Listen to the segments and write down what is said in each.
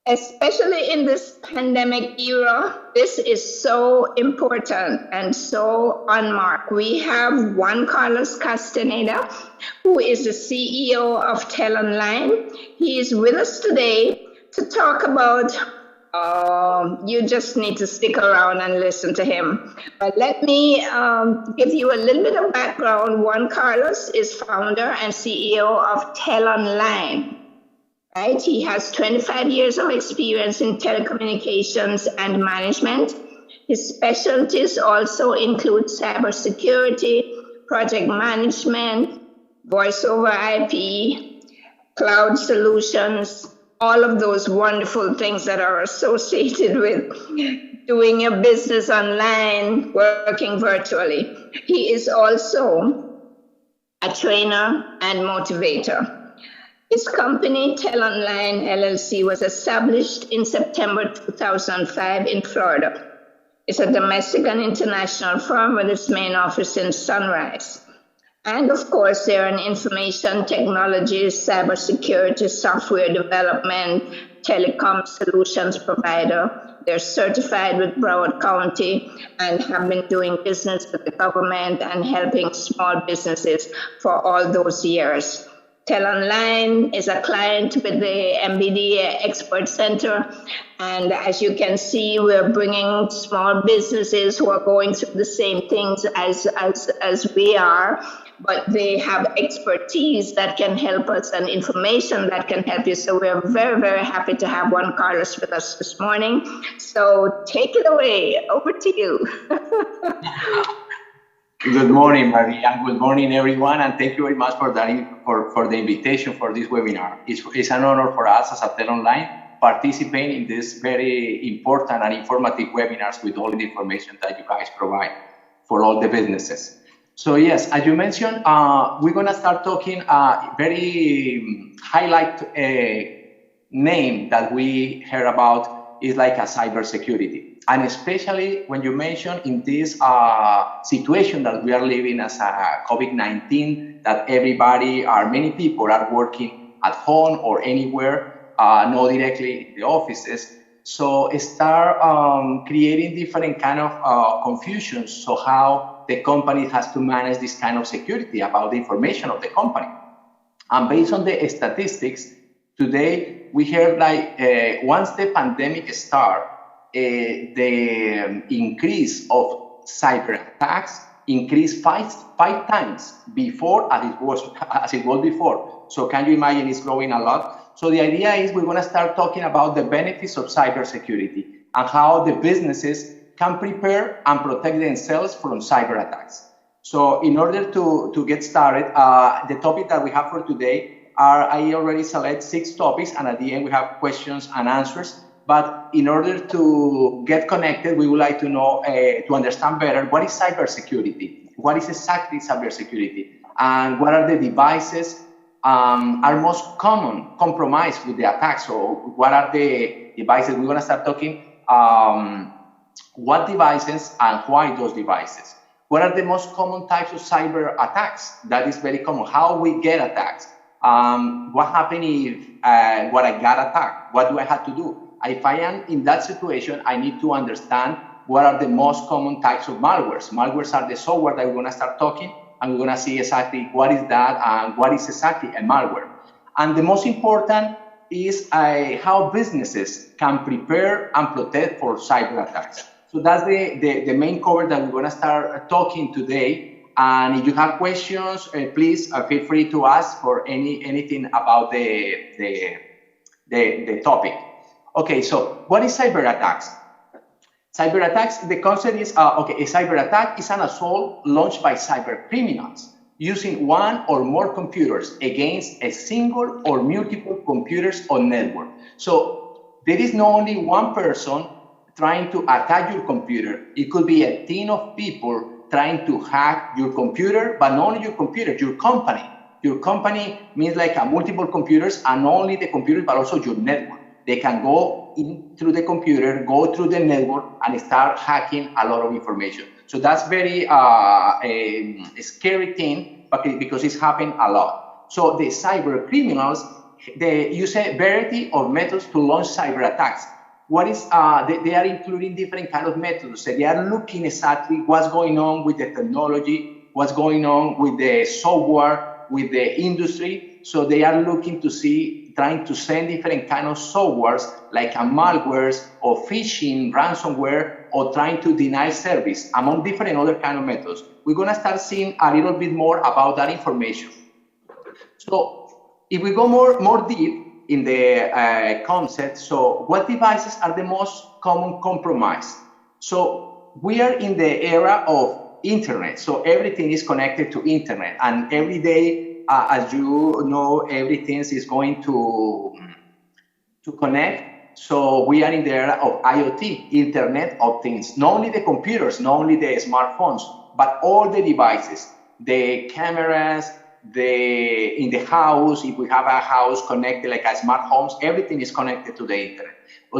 Especially in this pandemic era, this is so important and so unmarked. We have Juan Carlos Castaneda, who is the CEO of TelOnline. He is with us today to talk about, you just need to stick around and listen to him. But let me give you a little bit of background. Juan Carlos is founder and CEO of TelOnline. Right? He has 25 years of experience in telecommunications and management. His specialties also include cybersecurity, project management, voice over IP, cloud solutions, all of those wonderful things that are associated with doing your business online, working virtually. He is also a trainer and motivator. His company, TelOnline LLC, was established in September 2005 in Florida. It's a domestic and international firm with its main office in Sunrise. And of course, they're an information technology, cybersecurity, software development, telecom solutions provider. They're certified with Broward County and have been doing business with the government and helping small businesses for all those years. TelOnline is a client with the MBDA Expert Center, and as you can see, we're bringing small businesses who are going through the same things as we are, but they have expertise that can help us and information that can help you. So we're very, very happy to have Juan Carlos with us this morning. So take it away. Over to you. Good morning, Maria. Good morning, everyone, and thank you very much for the invitation for this webinar. It's an honor for us as a TelOnline participate in this very important and informative webinars with all the information that you guys provide for all the businesses. So yes, as you mentioned, we're gonna start talking very highlight name that we heard about is like a cybersecurity. And especially when you mention in this situation that we are living as a COVID-19, that everybody or many people are working at home or anywhere, not directly in the offices. So start creating different kind of confusions. So how the company has to manage this kind of security about the information of the company. And based on the statistics, today we heard like once the pandemic started, the increase of cyber attacks increased five times before as it was before. So can you imagine it's growing a lot? So the idea is we're going to start talking about the benefits of cybersecurity and how the businesses can prepare and protect themselves from cyber attacks. So in order to get started, the topic that we have for today I already select 6 topics, and at the end we have questions and answers. But in order to get connected, we would like to know, to understand better, what is cybersecurity? What is exactly cybersecurity? And what are the devices are most common compromised with the attack? So what are the devices? We're gonna start talking what devices and why those devices. What are the most common types of cyber attacks? That is very common. How we get attacked? What happened if what I got attacked? What do I have to do? If I am in that situation, I need to understand what are the most common types of malwares. Malwares are the software that we're going to start talking, and we're going to see exactly what is that and what is exactly a malware. And the most important is how businesses can prepare and protect for cyber attacks. So that's the main cover that we're going to start talking today. And if you have questions, please feel free to ask for anything about the topic. Okay, so what is cyber attacks? Cyber attacks, the concept is, a cyber attack is an assault launched by cyber criminals using one or more computers against a single or multiple computers or network. So there is not only one person trying to attack your computer. It could be a team of people trying to hack your computer, but not only your computer, your company. Your company means like multiple computers, and not only the computer, but also your network. They can go in through the computer, go through the network, and start hacking a lot of information. So that's very a scary thing, because it's happened a lot. So the cyber criminals they use a variety of methods to launch cyber attacks. What is they are including different kind of methods. So they are looking exactly what's going on with the technology, what's going on with the software, with the industry. So they are looking to see, trying to send different kind of softwares like malwares or phishing, ransomware, or trying to deny service, among different other kind of methods. We're gonna start seeing a little bit more about that information. So if we go more deep in the concept, so what devices are the most common compromised? So we are in the era of internet, so everything is connected to internet, and every day, as you know, everything is going to connect. So we are in the era of IoT, Internet of Things. Not only the computers, not only the smartphones, but all the devices, the cameras, in the house, if we have a house connected like a smart homes, everything is connected to the internet.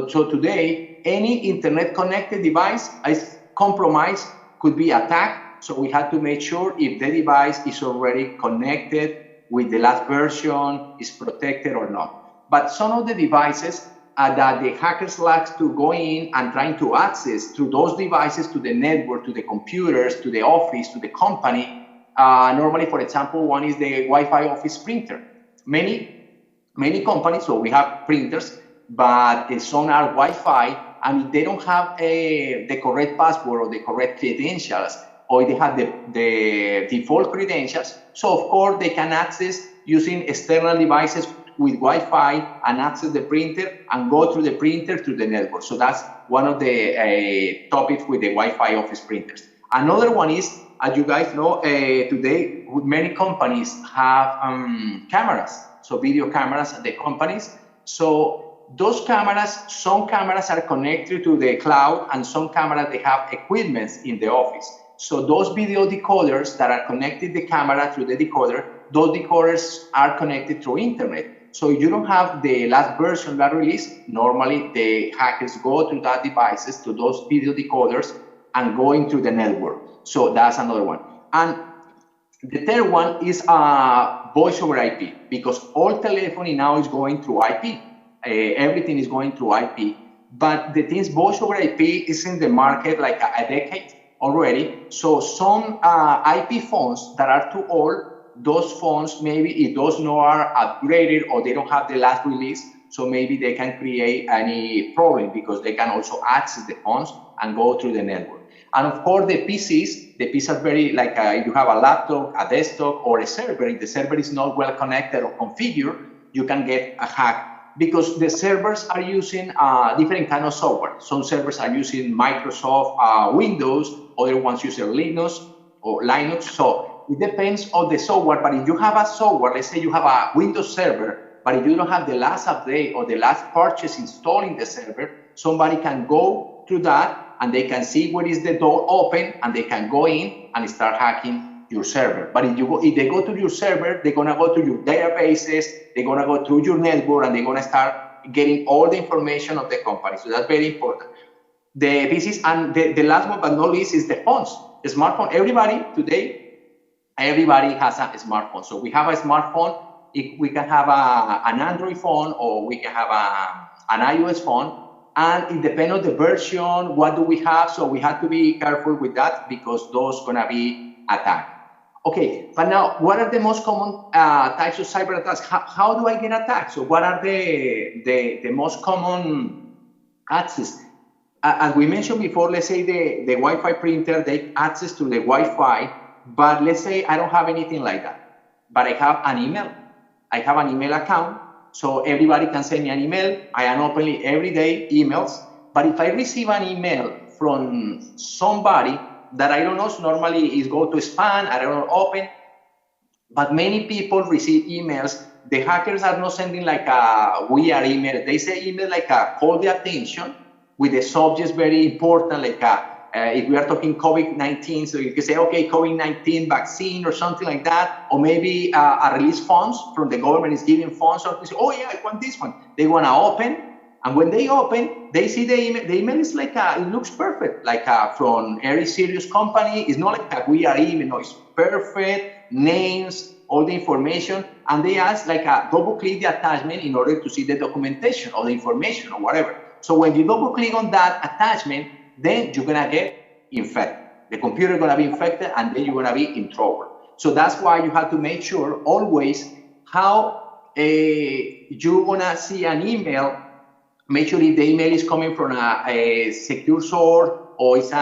So today, any internet connected device is compromised, could be attacked. So we have to make sure if the device is already connected with the last version, is protected or not. But some of the devices that the hackers like to go in and trying to access through those devices to the network, to the computers, to the office, to the company. Normally, for example, one is the Wi-Fi office printer. Many companies, so we have printers, but some are Wi-Fi, and if they don't have the correct password or the correct credentials, or they have the default credentials, so of course they can access using external devices with Wi-Fi and access the printer and go through the printer to the network. So that's one of the topics with the Wi-Fi office printers. Another one is, as you guys know, today many companies have cameras, so video cameras at the companies. So those cameras, some cameras are connected to the cloud, and some cameras, they have equipments in the office. So those video decoders that are connected the camera through the decoder, those decoders are connected through internet. So if you don't have the last version that release, normally the hackers go to that devices, to those video decoders, and go into the network. So that's another one. And the third one is voice over IP, because all telephony now is going through IP. Everything is going through IP. But the things, voice over IP is in the market like a decade already. So some IP phones that are too old, those phones, maybe if those no are upgraded or they don't have the last release, so maybe they can create any problem because they can also access the phones and go through the network. And of course, the PCs are very, like if you have a laptop, a desktop, or a server, if the server is not well connected or configured, you can get a hack because the servers are using different kind of software. Some servers are using Microsoft Windows, other ones use Linux or Linux. So it depends on the software, but if you have a software, let's say you have a Windows server, but if you don't have the last update or the last purchase installed in the server, somebody can go through that and they can see where is the door open and they can go in and start hacking your server. But if they go to your server, they're gonna go to your databases, they're gonna go through your network, and they're gonna start getting all the information of the company. So that's very important. The PCs, and the last one but not least is the phones. The smartphone, everybody today, everybody has a smartphone. So we have a smartphone. We can have an Android phone or we can have an iOS phone. And it depends on the version, what do we have? So we have to be careful with that because those gonna be attacked. Okay, but now what are the most common types of cyber attacks? How do I get attacked? So what are the most common access? As we mentioned before, let's say the Wi-Fi printer, they access to the Wi-Fi, but let's say I don't have anything like that, but I have an email. I have an email account. So everybody can send me an email. I am openly every day emails. But if I receive an email from somebody that I don't know, so normally is go to spam, I don't know, open. But many people receive emails. The hackers are not sending like a weird email. They say email like a call the attention with the subjects very important, like if we are talking COVID-19, so you can say, okay, COVID-19 vaccine or something like that, or maybe a release funds from the government is giving funds, or say, oh yeah, I want this one. They want to open, and when they open, they see the email. The email is like it looks perfect, like from every serious company. It's not like a weird email. No, it's perfect, names, all the information. and they ask like double click the attachment in order to see the documentation or the information or whatever. So when you double click on that attachment, then you're gonna get infected. The computer is gonna be infected, and then you're gonna be in trouble. So that's why you have to make sure always how you're gonna see an email. Make sure if the email is coming from a secure source, or it's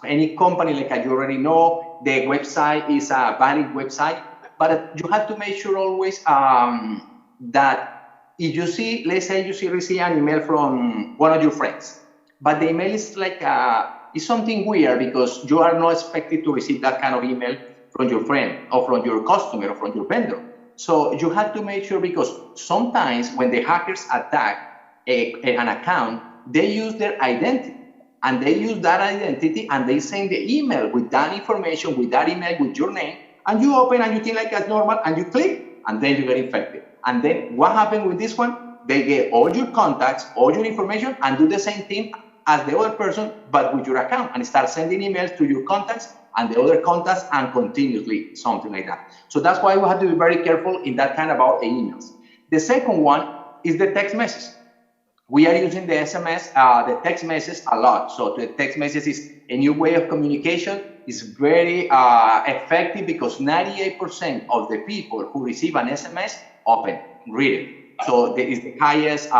any company like you already know, the website is a valid website. But you have to make sure always that if you see, let's say you receive an email from one of your friends, but the email is like it's something weird because you are not expected to receive that kind of email from your friend or from your customer or from your vendor. So you have to make sure, because sometimes when the hackers attack an account, they use their identity, and they use that identity and they send the email with that information, with that email, with your name, and you open and you think like it's normal, and you click, and then you get infected. And then what happened with this one? They get all your contacts, all your information, and do the same thing as the other person, but with your account, and start sending emails to your contacts and the other contacts, and continuously, something like that. So that's why we have to be very careful in that kind about the emails. The second one is the text message. We are using the SMS, the text message a lot. So the text message is a new way of communication. It's very effective because 98% of the people who receive an SMS open, read it. So that is the highest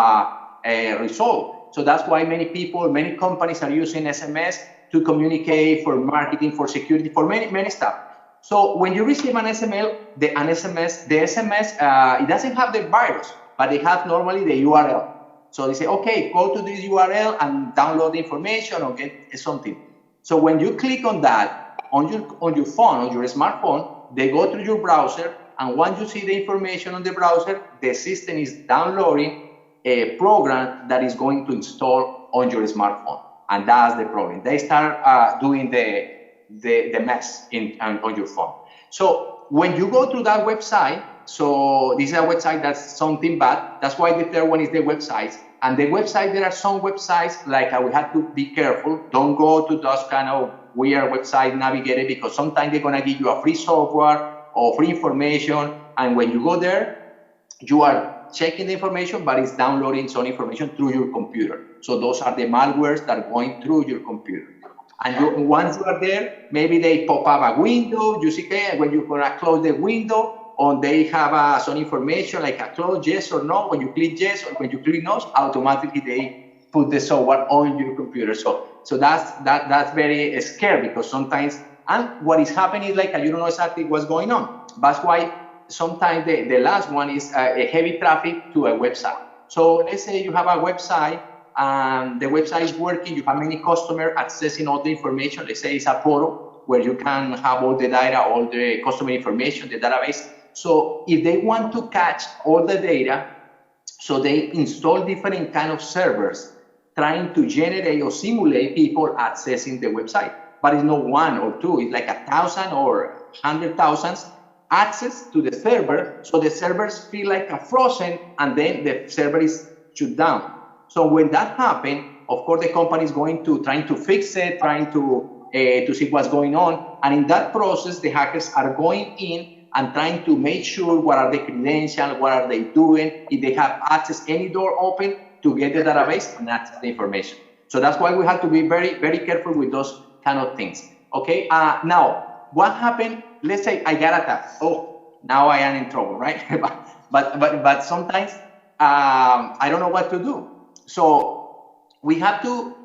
result. So that's why many people, many companies are using SMS to communicate, for marketing, for security, for many stuff. So when you receive an SMS, the SMS, it doesn't have the virus, but it has normally the URL. So they say, okay, go to this URL and download the information or get something. So when you click on that on your phone, on your smartphone, they go through your browser, and once you see the information on the browser, the system is downloading a program that is going to install on your smartphone, and that's the problem. They start doing the mess on your phone. So when you go to that website, so this is a website that's something bad. That's why the third one is the websites. And the website, there are some websites like we have to be careful. Don't go to those kind of weird website navigated, because sometimes they're gonna give you a free software or free information. And when you go there, you are checking the information, but it's downloading some information through your computer. So those are the malwares that are going through your computer. And once you are there, maybe they pop up a window. You see, okay, when you're gonna close the window, or they have some information like a close yes or no. When you click yes or when you click no, automatically they put the software on your computer. So that's very scary, because sometimes, and what is happening is like you don't know exactly what's going on. That's why sometimes the last one is a heavy traffic to a website. So let's say you have a website and the website is working, you have many customers accessing all the information. Let's say it's a portal where you can have all the data, all the customer information, the database. So if they want to catch all the data, so they install different kind of servers trying to generate or simulate people accessing the website. But it's not one or two, it's like 1,000 or 100,000 access to the server. So the servers feel like a frozen, and then the server is shut down. So when that happens, of course, the company is going to trying to fix it, trying to see what's going on. And in that process, the hackers are going in and trying to make sure what are the credentials, what are they doing, if they have access, any door open to get the database and access the information. So that's why we have to be very, very careful with those kind of things. Okay, now, what happened? Let's say I got attacked. Oh, now I am in trouble, right? but sometimes I don't know what to do. So we have to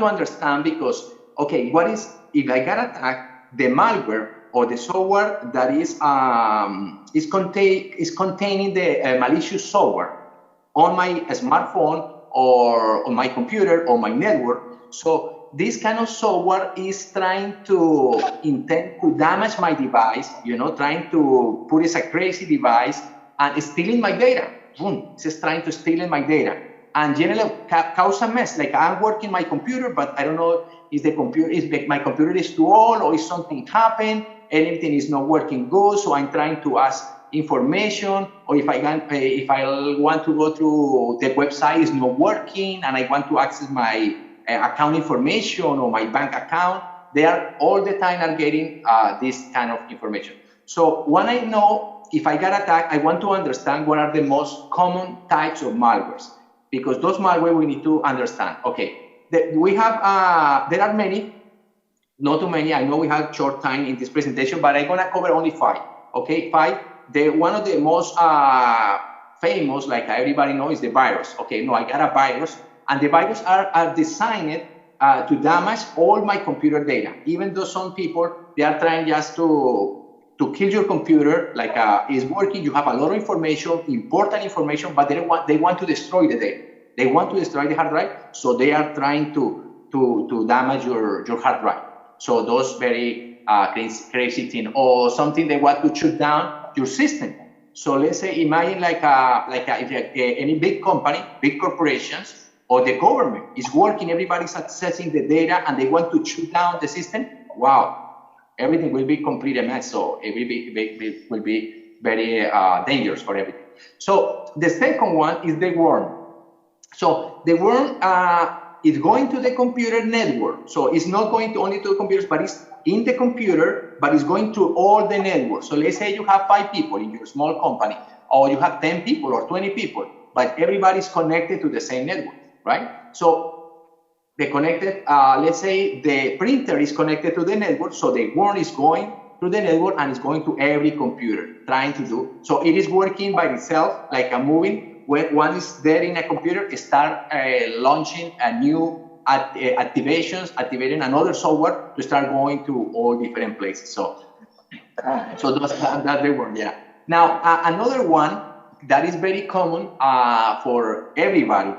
understand, because, okay, what is, if I got attacked, the malware or the software that is containing the malicious software on my smartphone or on my computer or my network. So this kind of software is trying to intend to damage my device, trying to put it as a crazy device and stealing my data. Boom, it's trying to steal my data. And generally cause a mess. Like I'm working my computer, but I don't know if my computer is too old, or if something happened, anything is not working good. So I'm trying to ask information, or if I want to go through the website, is not working, and I want to access my account information or my bank account. They are all the time are getting this kind of information. So when I know if I got attacked, I want to understand what are the most common types of malwares, because those malware we need to understand. Okay, we have, there are many, not too many. I know we have short time in this presentation, but I'm gonna cover only 5. Okay, 5. One of the most famous, like everybody knows, is the virus. Okay, no, I got a virus, and the virus are designed to damage all my computer data. Even though some people, they are trying just to kill your computer, like it's working, you have a lot of information, important information, but they want to destroy the data. They want to destroy the hard drive, so they are trying to damage your hard drive. So those very crazy thing, or something they want to shut down your system. So let's say, imagine like any big company, big corporations, or the government is working, everybody's accessing the data, and they want to shut down the system. Wow, everything will be complete a mess. So it will be very dangerous for everything. So the second one is the worm. So the worm is going to the computer network. So it's not going to only to the computers, but it's in the computer, but it's going to all the networks. So let's say you have 5 people in your small company, or you have 10 people or 20 people, but everybody's connected to the same network, right? So they connected, let's say the printer is connected to the network, so the worm is going to the network and it's going to every computer, trying to do. So it is working by itself, like a moving. When one is there in a computer, start launching a new activating another software to start going to all different places. So that's the one, yeah. Now, another one that is very common for everybody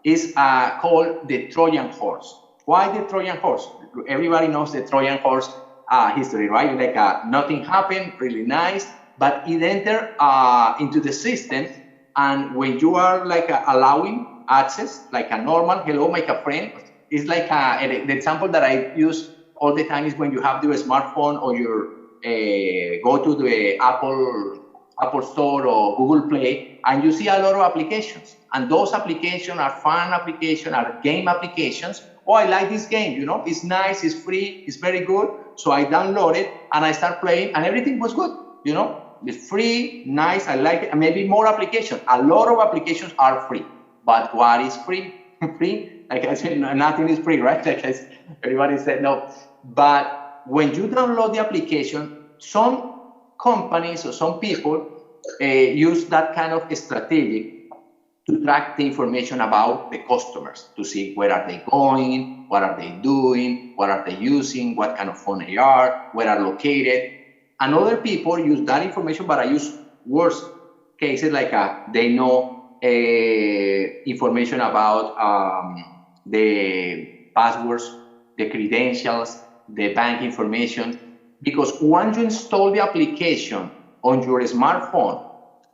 is called the Trojan horse. Why the Trojan horse? Everybody knows the Trojan horse history, right? Like nothing happened, really nice, but it entered into the system. And when you are like allowing access, like a normal, hello, make a friend, it's like the example that I use all the time is when you have your smartphone or your go to the Apple Store or Google Play, and you see a lot of applications. And those applications are fun applications, are game applications. Oh, I like this game, you know, it's nice, it's free, it's very good. So I download it and I start playing, and everything was good, you know. It's free, nice, I like it, and maybe more applications. A lot of applications are free, but what is free? Free? Like I said, nothing is free, right? Like everybody said no. But when you download the application, some companies or some people use that kind of strategy to track the information about the customers, to see where are they going, what are they doing, what are they using, what kind of phone they are, where are located. And other people use that information, but I use worse cases, like they know information about the passwords, the credentials, the bank information. Because once you install the application on your smartphone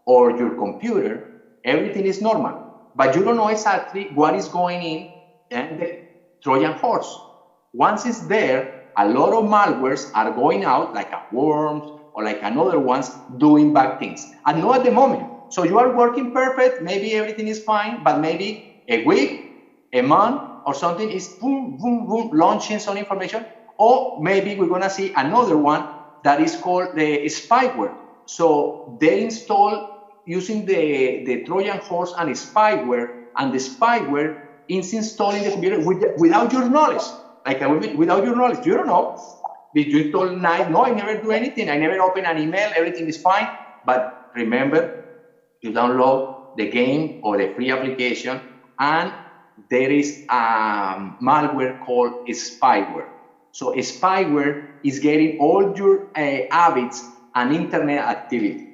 or your computer, everything is normal. But you don't know exactly what is going in the Trojan horse. Once it's there, a lot of malwares are going out, like worms or like another ones doing bad things. And not at the moment. So you are working perfect, maybe everything is fine, but maybe a week, a month, or something is boom, boom, boom, launching some information. Or maybe we're gonna see another one that is called the spyware. So they install using the Trojan horse and spyware, and the spyware is installed in the computer without your knowledge. Like without your knowledge, you don't know. Did you told nice? No, I never do anything. I never open an email. Everything is fine. But remember, you download the game or the free application, and there is a malware called spyware. So spyware is getting all your habits and internet activity.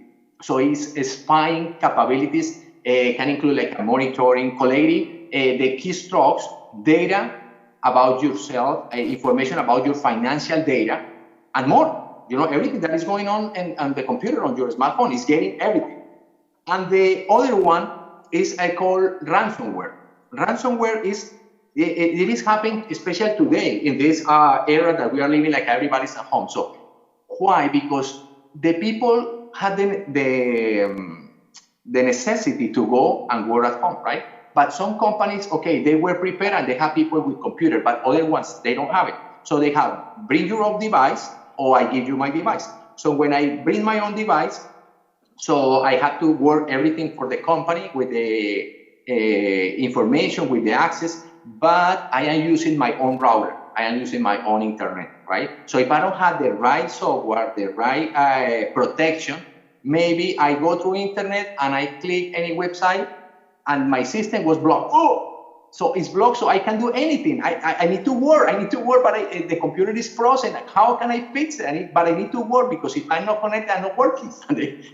So it's spying capabilities. Can include like a monitoring, collecting the keystrokes, data about yourself, information about your financial data, and more. You know, everything that is going on on the computer, on your smartphone, is getting everything. And the other one is called ransomware. Ransomware is, it is happening, especially today in this era that we are living, like everybody's at home. So why? Because the people had the necessity to go and work at home, right? But some companies, okay, they were prepared and they have people with computer, but other ones, they don't have it. So they have, bring your own device, or I give you my device. So when I bring my own device, so I had to work everything for the company with the information, with the access, but I am using my own router. I am using my own internet, right? So if I don't have the right software, the right protection, maybe I go through internet and I click any website and my system was blocked. Oh, so it's blocked, so I can't do anything. I need to work. But the computer is frozen. How can I fix it? But I need to work, because if I'm not connected, I'm not working.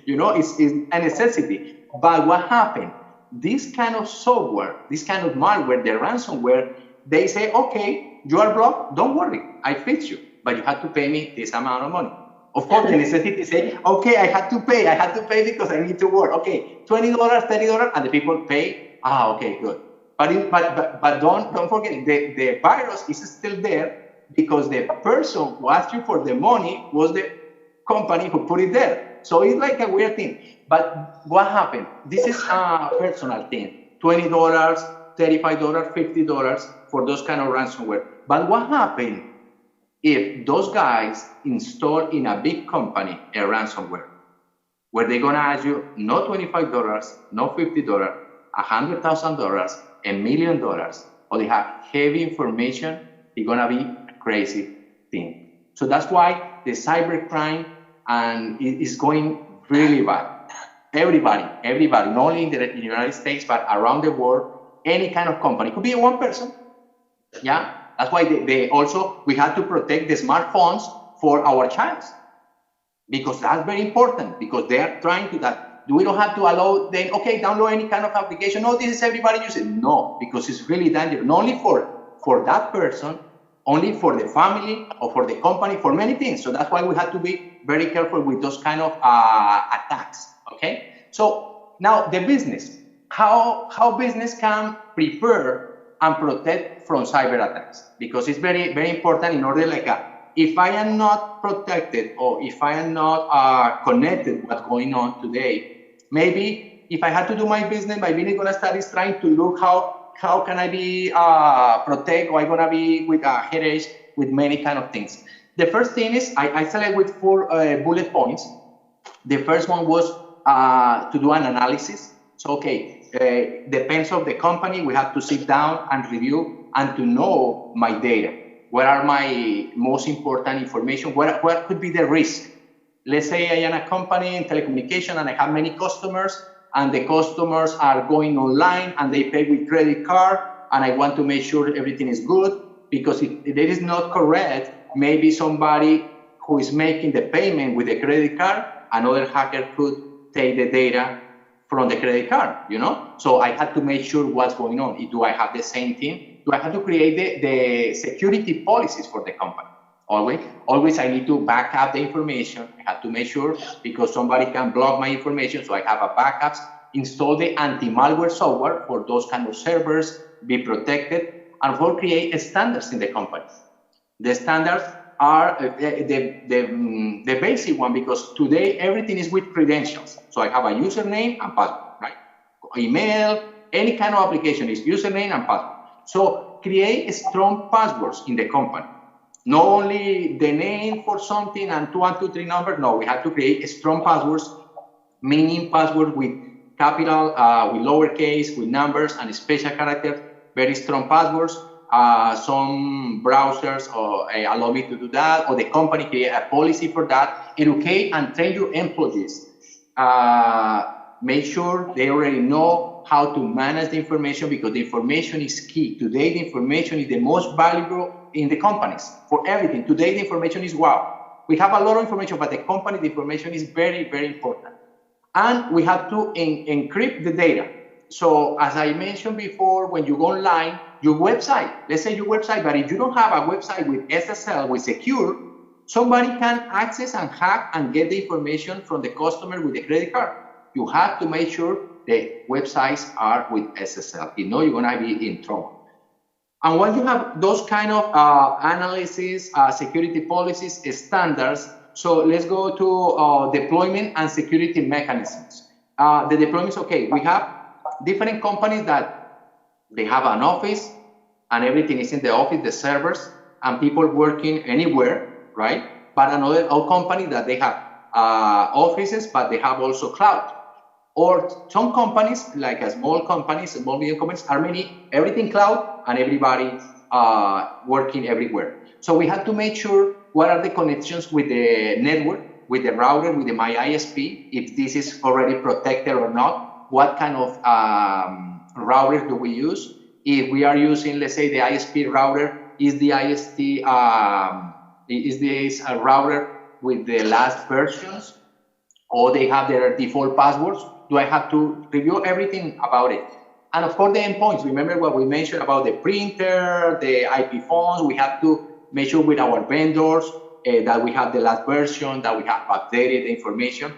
You know, it's a necessity. But what happened? This kind of software, this kind of malware, the ransomware, they say, okay, you are blocked. Don't worry, I fix you, but you have to pay me this amount of money. Of course, the necessity say, okay, I had to pay because I need to work. Okay, $20, $30, and the people pay. Ah, okay, good. But don't forget, the virus is still there because the person who asked you for the money was the company who put it there. So it's like a weird thing. But what happened? This is a personal thing. $20, $35, $50 for those kind of ransomware. But what happened if those guys install in a big company a ransomware, where they're gonna ask you not $25, not $50, $100,000, $1 million, or they have heavy information, it's gonna be a crazy thing. So that's why the cybercrime is going really bad. Everybody, not only in the United States, but around the world, any kind of company, could be one person, yeah? That's why we had to protect the smartphones for our child, because that's very important, because they are trying to that. We don't have to allow them, okay, download any kind of application. No, this is everybody using. No, because it's really dangerous, not only for that person, only for the family or for the company, for many things. So that's why we have to be very careful with those kind of attacks, okay? So now the business, how business can prepare and protect from cyber attacks, because it's very, very important in order, like, if I am not protected, or if I am not connected to what's going on today, maybe if I had to do my business gonna start is trying to look how can I be protect, or I'm gonna be with headaches, with many kind of things. The first thing is I select with 4 bullet points. The first one was to do an analysis. So, okay, depends on the company, we have to sit down and review and to know my data. What are my most important information? What could be the risk? Let's say I am a company in telecommunication and I have many customers, and the customers are going online and they pay with credit card, and I want to make sure everything is good, because if it is not correct, maybe somebody who is making the payment with the credit card, another hacker could take the data from the credit card, you know? So I had to make sure what's going on. Do I have the same thing? Do I have to create the security policies for the company? Always I need to back up the information. I have to make sure, because somebody can block my information, so I have a backups, install the anti-malware software for those kind of servers, be protected, and for create standards in the company. The standards are the basic one, because today everything is with credentials. So I have a username and password, right? Email, any kind of application is username and password. So create strong passwords in the company. Not only the name for something and 2, 3 numbers. No, we have to create strong passwords, meaning password with capital, with lowercase, with numbers and special characters. Very strong passwords. Some browsers allow me to do that, or the company create a policy for that. Educate and train your employees. Make sure they already know how to manage the information, because the information is key. Today, the information is the most valuable in the companies for everything. Today, the information is wow. We have a lot of information, but the company, the information is very, very important. And we have to encrypt the data. So as I mentioned before, when you go online, your website, let's say your website, but if you don't have a website with SSL, with secure, somebody can access and hack and get the information from the customer with the credit card. You have to make sure the websites are with SSL. If not, you're gonna be in trouble. And when you have those kind of analysis, security policies, standards, so let's go to deployment and security mechanisms. The deployments, okay, we have different companies that they have an office and everything is in the office, the servers, and people working anywhere, right? But another company that they have offices, but they have also cloud. Or some companies, like a small companies, small medium companies, are everything cloud and everybody working everywhere. So we have to make sure what are the connections with the network, with the router, with the my ISP, if this is already protected or not. What kind of router do we use? If we are using, let's say, the ISP router, is the ISP is this a router with the last versions, or they have their default passwords? Do I have to review everything about it? And of course, the endpoints. Remember what we mentioned about the printer, the IP phones. We have to make sure with our vendors that we have the last version, that we have updated the information.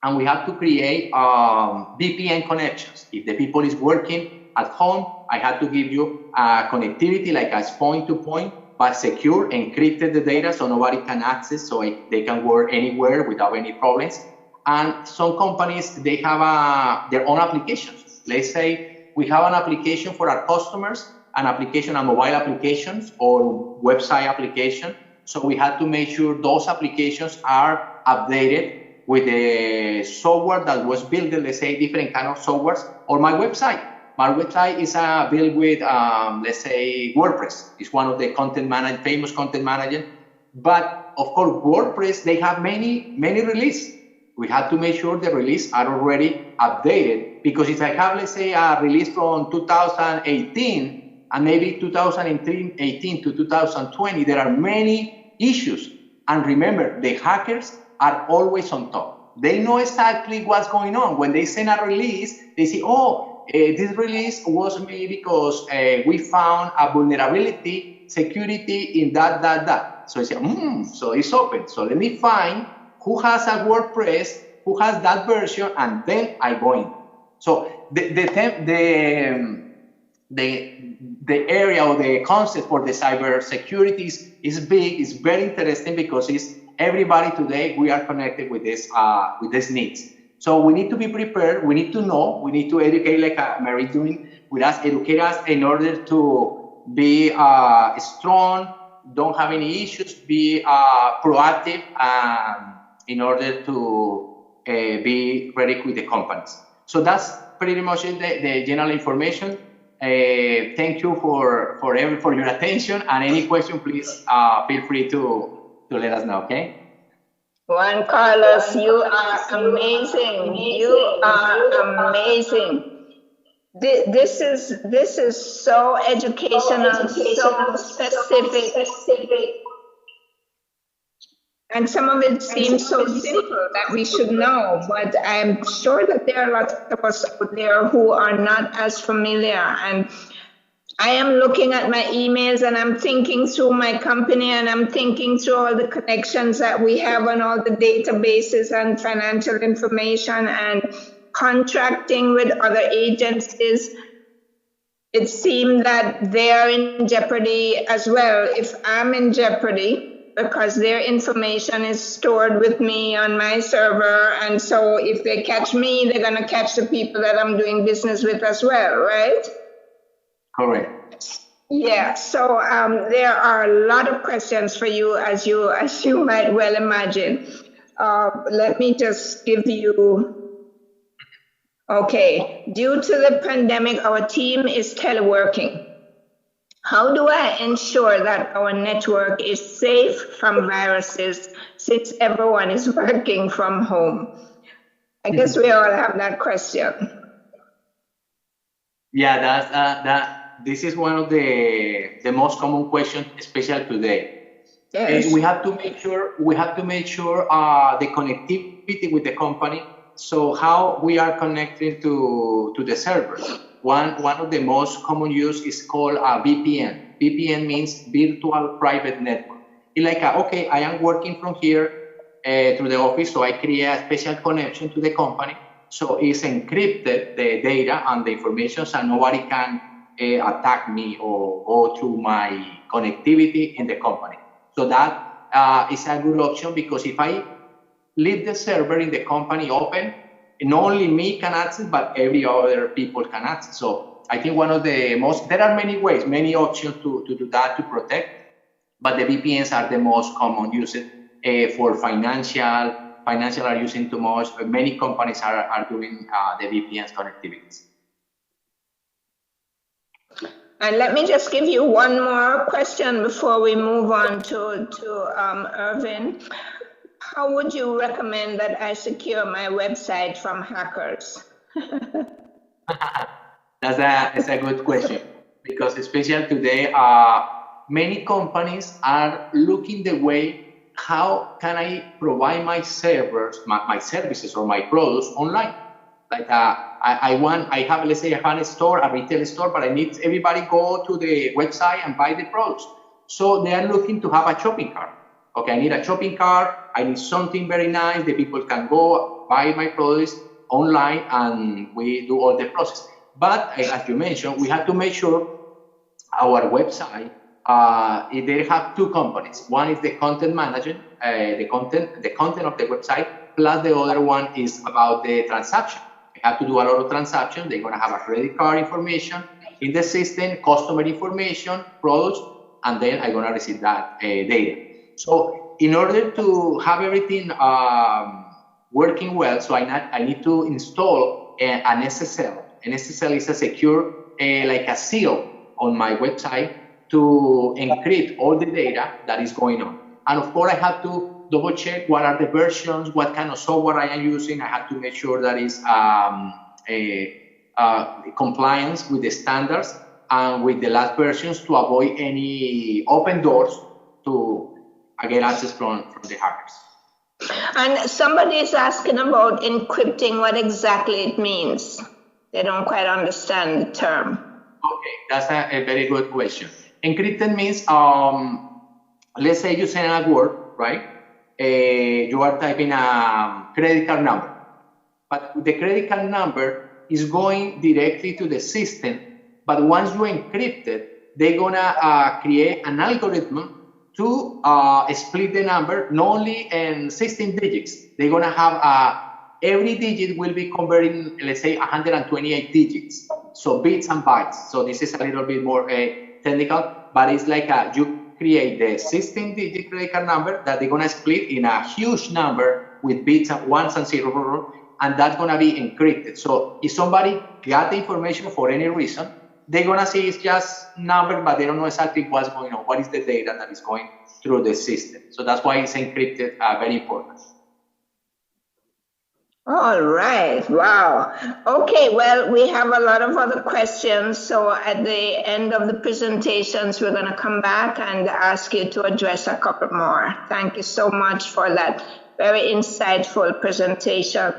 And we have to create VPN connections. If the people is working at home, I have to give you connectivity like a point-to-point, but secure, encrypted the data so nobody can access, so they can work anywhere without any problems. And some companies, they have their own applications. Let's say we have an application for our customers, an application, a mobile applications or website application. So we have to make sure those applications are updated with the software that was built, let's say different kind of softwares, or my website. My website is built with, let's say, WordPress. It's one of the famous content managers. But of course, WordPress, they have many releases. We have to make sure the releases are already updated, because if I have, let's say, a release from 2018 and maybe 2018 to 2020, there are many issues. And remember, the hackers are always on top. They know exactly what's going on. When they send a release, they say, oh, this release was made because we found a vulnerability, security in that. So I say, so it's open. So let me find who has a WordPress, who has that version, and then I go in. So the area or the concept for the cybersecurity is big. It's very interesting, because it's everybody today, we are connected with these needs. So we need to be prepared. We need to know. We need to educate, like Mary doing with us, educate us in order to be strong, don't have any issues, be proactive, in order to be ready with the companies. So that's pretty much the general information. Thank you for your attention, and any question, please feel free to let us know. Okay. Juan Carlos, you are amazing. You are amazing. This is so educational, so specific. And some of it seems so simple that we should know, but I'm sure that there are lots of us out there who are not as familiar. And I am looking at my emails, and I'm thinking through my company, and I'm thinking through all the connections that we have on all the databases and financial information and contracting with other agencies. It seemed that they are in jeopardy as well. If I'm in jeopardy, because their information is stored with me on my server, and so if they catch me, they're going to catch the people that I'm doing business with as well, right? Correct. Yeah, so there are a lot of questions for you, as you might well imagine. Let me just give you, okay, due to the pandemic, our team is teleworking. How do I ensure that our network is safe from viruses, since everyone is working from home? I guess we all have that question. Yeah, this is one of the most common questions, especially today. Yes. We have to make sure the connectivity with the company. So how we are connected to the servers. One of the most common use is called a VPN. VPN means virtual private network. It's like, okay, I am working from here to the office, so I create a special connection to the company. So it's encrypted, the data and the information, so nobody can attack me or go to my connectivity in the company. So that is a good option, because if I leave the server in the company open, not only me can access, but every other people can access. So I think one of the most, there are many ways, many options to do that, to protect, but the VPNs are the most common used for financial, financial are using too much. But many companies are doing the VPNs connectivities. And let me just give you one more question before we move on to Irvin. How would you recommend that I secure my website from hackers? That's a good question, because especially today, many companies are looking the way, how can I provide my servers, my services or my products online? Like I have, let's say, a store, a retail store, but I need everybody go to the website and buy the products. So they are looking to have a shopping cart. Okay, I need a shopping cart. I need something very nice. The people can go buy my products online, and we do all the process. But as you mentioned, we have to make sure our website, they have two components. One is the content management, the content of the website, plus the other one is about the transaction. I have to do a lot of transactions. They're going to have a credit card information in the system, customer information, products, and then I'm going to receive that data. So in order to have everything working well, so I need to install an SSL. An SSL is a secure, like a seal on my website to encrypt all the data that is going on. And of course, I have to double check what are the versions, what kind of software I am using. I have to make sure that is compliance with the standards and with the last versions to avoid any open doors to get access from the hackers. And somebody is asking about encrypting, what exactly it means. They don't quite understand the term. Okay, that's a very good question. Encrypted means, let's say you send a word, right? You are typing a credit card number, but the credit card number is going directly to the system. But once you encrypt it, they're gonna create an algorithm to split the number, not only in 16 digits. They're gonna have every digit will be converting, let's say, 128 digits. So bits and bytes. So this is a little bit more technical, but it's like you create the 16-digit credit card number that they're gonna split in a huge number with bits and ones and zeros, and that's gonna be encrypted. So if somebody got the information for any reason, they're gonna see it's just number, but they don't know exactly what's going on. What is the data that is going through the system? So that's why it's encrypted, very important. All right. Wow. Okay. Well, we have a lot of other questions. So at the end of the presentations, we're going to come back and ask you to address a couple more. Thank you so much for that very insightful presentation.